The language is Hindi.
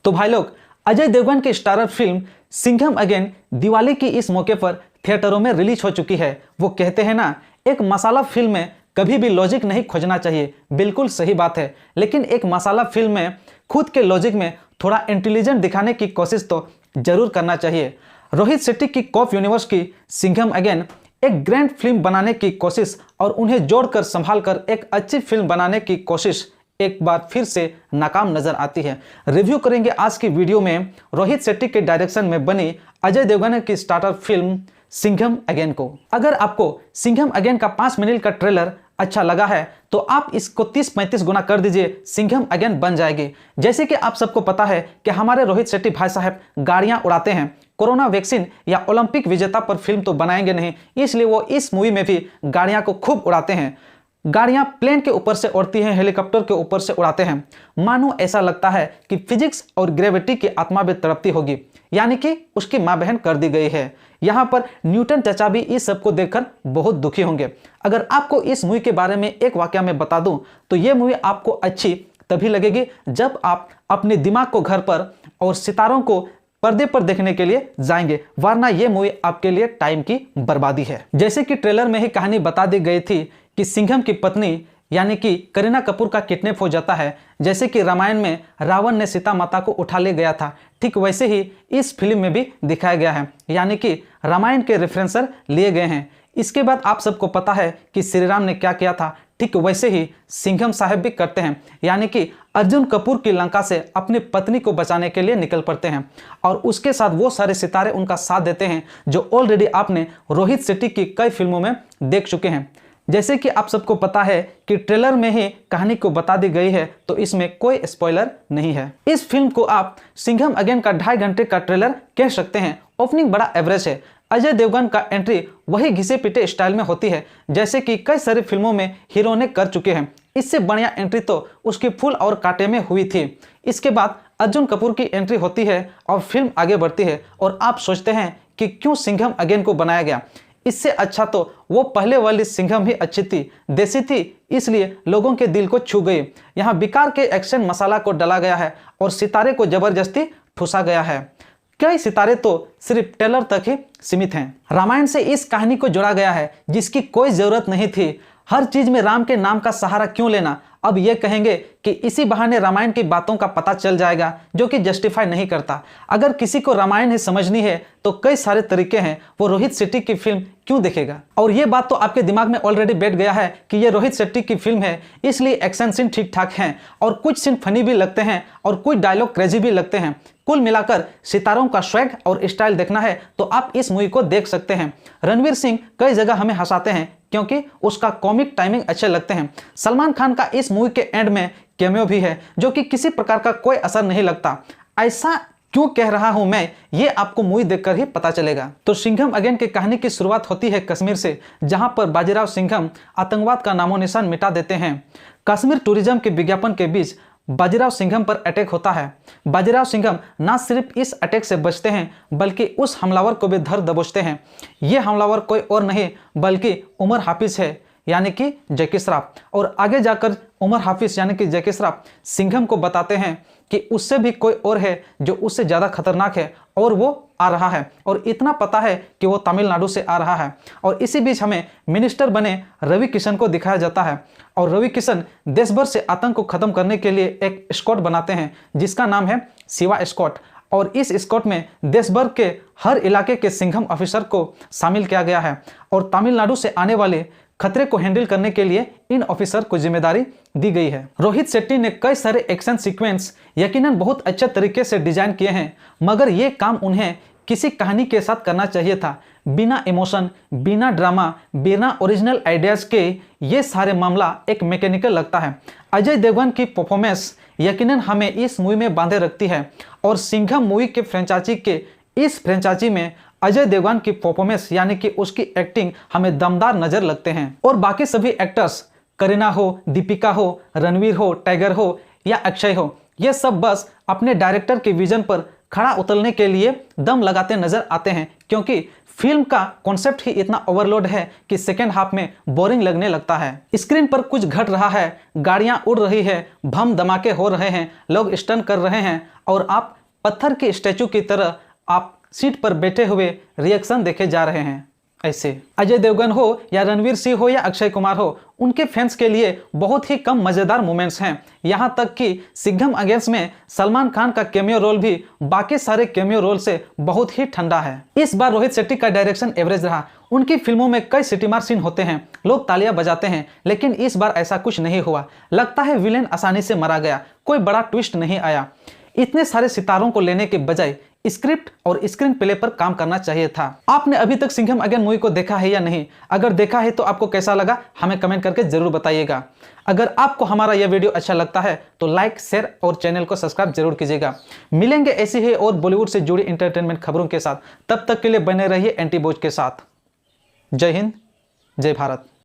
तो भाई लोग, अजय देवगन की starrer film Singham again Diwali की इस मौके पर थिएटरों में रिलीज हो चुकी है। वो कहते हैं ना, एक मसाला फिल्म में कभी भी लॉजिक नहीं खोजना चाहिए। बिल्कुल सही बात है, लेकिन एक मसाला फिल्म में खुद के लॉजिक में थोड़ा इंटेलिजेंट दिखाने की कोशिश तो जरूर करना चाहिए। रोहित शेट्टी की कॉप यूनिवर्स की सिंघम अगेन एक ग्रैंड फिल्म बनाने की कोशिश और उन्हें जोड़कर संभालकर एक अच्छी फिल्म बनाने की कोशिश एक बार फिर से नाकाम नजर आती है। रिव्यू करेंगे आज की वीडियो में रोहित शेट्टी के डायरेक्शन में बनी अजय देवगन की स्टार्टर फिल्म सिंघम अगेन को। अगर आपको सिंघम अगेन का 5 मिनट का ट्रेलर अच्छा लगा है तो आप इसको 30-35 गुना कर दीजिए, सिंघम अगेन बन जाएगी। जैसे कि आप सबको पता है कि हमारे रोहित शेट्टी भाई साहब गाड़ियां उड़ाते हैं। कोरोना वैक्सीन या ओलंपिक विजेता पर फिल्म तो बनाएंगे नहीं, इसलिए वो इस मूवी में भी गाड़ियां को खूब उड़ाते हैं। गाड़ियां प्लेन के ऊपर से उड़ती हैं, हेलीकॉप्टर के ऊपर से उड़ाते हैं। मानो ऐसा लगता है कि फिजिक्स और ग्रेविटी की आत्मा भी तड़पती होगी, यानी कि उसकी मां बहन कर दी गई है। यहाँ पर न्यूटन चचा भी इस सब को देखकर बहुत दुखी होंगे। अगर आपको इस मूवी के बारे में एक वाकया में बता दूं तो ये मूवी आपको अच्छी तभी लगेगी जब आप अपने दिमाग को घर पर और सितारों को पर्दे पर देखने के लिए जाएंगे, वरना ये मूवी आपके लिए टाइम की बर्बादी है। जैसे कि ट्रेलर में ही कहानी बता दी गई थी कि सिंघम की पत्नी यानी कि करीना कपूर का किडनैप हो जाता है। जैसे कि रामायण में रावण ने सीता माता को उठा ले गया था, ठीक वैसे ही इस फिल्म में भी दिखाया गया है, यानी कि रामायण के रेफरेंसर लिए गए हैं। इसके बाद आप सबको पता है कि श्री राम ने क्या किया था, ठीक वैसे ही सिंघम साहब भी करते हैं, यानी कि अर्जुन कपूर की लंका से अपनी पत्नी को बचाने के लिए निकल पड़ते हैं और उसके साथ वो सारे सितारे उनका साथ देते हैं जो ऑलरेडी आपने रोहित शेट्टी की कई फिल्मों में देख चुके हैं। जैसे कि आप सबको पता है कि ट्रेलर में ही कहानी को बता दी गई है, तो इसमें कोई स्पॉइलर नहीं है। इस फिल्म को आप सिंघम अगेन का 2.5 घंटे का ट्रेलर कह सकते हैं। ओपनिंग बड़ा एवरेज है। अजय देवगन का एंट्री वही घिसे पिटे स्टाइल में होती है जैसे कि कई सारी फिल्मों में हीरो ने कर चुके हैं। इससे बढ़िया एंट्री तो उसकी फूल और कांटे में हुई थी। इसके बाद अर्जुन कपूर की एंट्री होती है और फिल्म आगे बढ़ती है और आप सोचते हैं कि क्यों सिंघम अगेन को बनाया गया। इससे अच्छा तो वो पहले वाली सिंघम ही अच्छी थी, देसी थी, इसलिए लोगों के दिल को छू गई। यहाँ बेकार के एक्शन मसाला को डाला गया है और सितारे को जबरदस्ती ठूसा गया है। कई सितारे तो सिर्फ ट्रेलर तक ही सीमित हैं। रामायण से इस कहानी को जोड़ा गया है जिसकी कोई जरूरत नहीं थी। हर चीज में राम के नाम का सहारा क्यों लेना। अब ये कहेंगे कि इसी बहाने रामायण की बातों का पता चल जाएगा, जो कि जस्टिफाई नहीं करता। अगर किसी को रामायण ही समझनी है तो कई सारे तरीके हैं, वो रोहित शेट्टी की फिल्म क्यों देखेगा। और ये बात तो आपके दिमाग में ऑलरेडी बैठ गया है कि ये रोहित शेट्टी की फिल्म है, इसलिए एक्शन सीन ठीक ठाक हैं और कुछ सीन फनी भी लगते हैं और कुछ डायलॉग क्रेजी भी लगते हैं। कुल मिलाकर सितारों का स्वैग और स्टाइल देखना है तो आप इस मूवी को देख सकते हैं। रणवीर सिंह कई जगह हमें हंसाते हैं क्योंकि उसका कॉमिक टाइमिंग अच्छे लगते हैं। सलमान खान का इस मूवी के एंड में कैमियो भी है जो कि किसी प्रकार का कोई असर नहीं लगता। ऐसा क्यों कह रहा हूं मैं, ये आपको मूवी देखकर ही पता चलेगा। तो सिंघम अगेन की कहानी की शुरुआत होती है कश्मीर से, जहां पर बाजीराव सिंघम आतंकवाद का नामो निशान मिटा देते हैं। कश्मीर टूरिज्म के विज्ञापन के बीच बाजीराव सिंघम पर अटैक होता है। बाजीराव सिंघम न सिर्फ इस अटैक से बचते हैं बल्कि उस हमलावर को भी धर दबोचते हैं। ये हमलावर कोई और नहीं बल्कि उमर हाफिज है, यानी कि जैकी श्रॉफ। और आगे जाकर उमर हाफिज यानी कि जैकी श्रॉफ सिंघम को बताते हैं कि उससे भी कोई और है जो उससे ज़्यादा खतरनाक है और वो आ रहा है, और इतना पता है कि वो तमिलनाडु से आ रहा है। और इसी बीच हमें मिनिस्टर बने रवि किशन को दिखाया जाता है और रवि किशन देश भर से आतंक को खत्म करने के लिए एक स्क्वाड बनाते हैं जिसका नाम है शिवा स्क्वाड। और इस स्क्वाड में देश भर के हर इलाके के सिंघम ऑफिसर को शामिल किया गया है और तमिलनाडु से आने वाले खतरे को हैंडल करने के लिए इन ऑफिसर को जिम्मेदारी दी गई है। रोहित शेट्टी ने कई सारे एक्शन सीक्वेंस यकीनन बहुत अच्छे तरीके से डिजाइन किए हैं, मगर ये काम उन्हें किसी कहानी के साथ करना चाहिए था। बिना इमोशन, बिना ड्रामा, बिना ओरिजिनल आइडियाज के ये सारे मामला एक मैकेनिकल लगता है। अजय देवगन की परफॉर्मेंस यकीनन हमें इस मूवी में बांधे रखती है और सिंघम मूवी के फ्रेंचाइजी के इस फ्रेंचाइजी में अजय देवगन की परफॉर्मेंस यानी कि उसकी एक्टिंग हमें दमदार नजर लगते हैं। और बाकी सभी एक्टर्स, करीना हो, दीपिका हो, रणवीर हो, टाइगर हो या अक्षय हो, ये सब बस अपने डायरेक्टर के विजन पर खड़ा उतरने के लिए दम लगाते नजर आते हैं, क्योंकि फिल्म का कॉन्सेप्ट ही इतना ओवरलोड है कि सेकेंड हाफ में बोरिंग लगने लगता है। स्क्रीन पर कुछ घट रहा है, गाड़ियां उड़ रही है, बम धमाके हो रहे हैं, लोग स्टन कर रहे हैं और आप पत्थर के स्टैचू की तरह आप सीट पर बैठे हुए रिएक्शन देखे जा रहे हैं। ऐसे अजय देवगन हो या रणवीर सिंह हो या अक्षय कुमार हो, उनके फैंस के लिए बहुत ही कम मजेदार मोमेंट्स हैं। यहां तक कि सिंघम अगेंस्ट में सलमान खान का कैमियो रोल भी बाकी सारे कैमियो रोल से बहुत ही ठंडा है। इस बार रोहित शेट्टी का डायरेक्शन एवरेज रहा। उनकी फिल्मों में कई सिटीमार सीन होते हैं, लोग तालियां बजाते हैं, लेकिन इस बार ऐसा कुछ नहीं हुआ। लगता है विलेन आसानी से मारा गया, कोई बड़ा ट्विस्ट नहीं आया। इतने सारे सितारों को लेने के बजाय स्क्रिप्ट और स्क्रीन प्ले पर काम करना चाहिए था। आपने अभी तक सिंघम अगेन मूवी को देखा है या नहीं? अगर देखा है तो आपको कैसा लगा हमें कमेंट करके जरूर बताइएगा। अगर आपको हमारा यह वीडियो अच्छा लगता है तो लाइक, शेयर और चैनल को सब्सक्राइब जरूर कीजिएगा। मिलेंगे ऐसी ही और बॉलीवुड से जुड़ी एंटरटेनमेंट खबरों के साथ। तब तक के लिए बने रहिए एंटी बॉज के साथ। जय हिंद, जय भारत।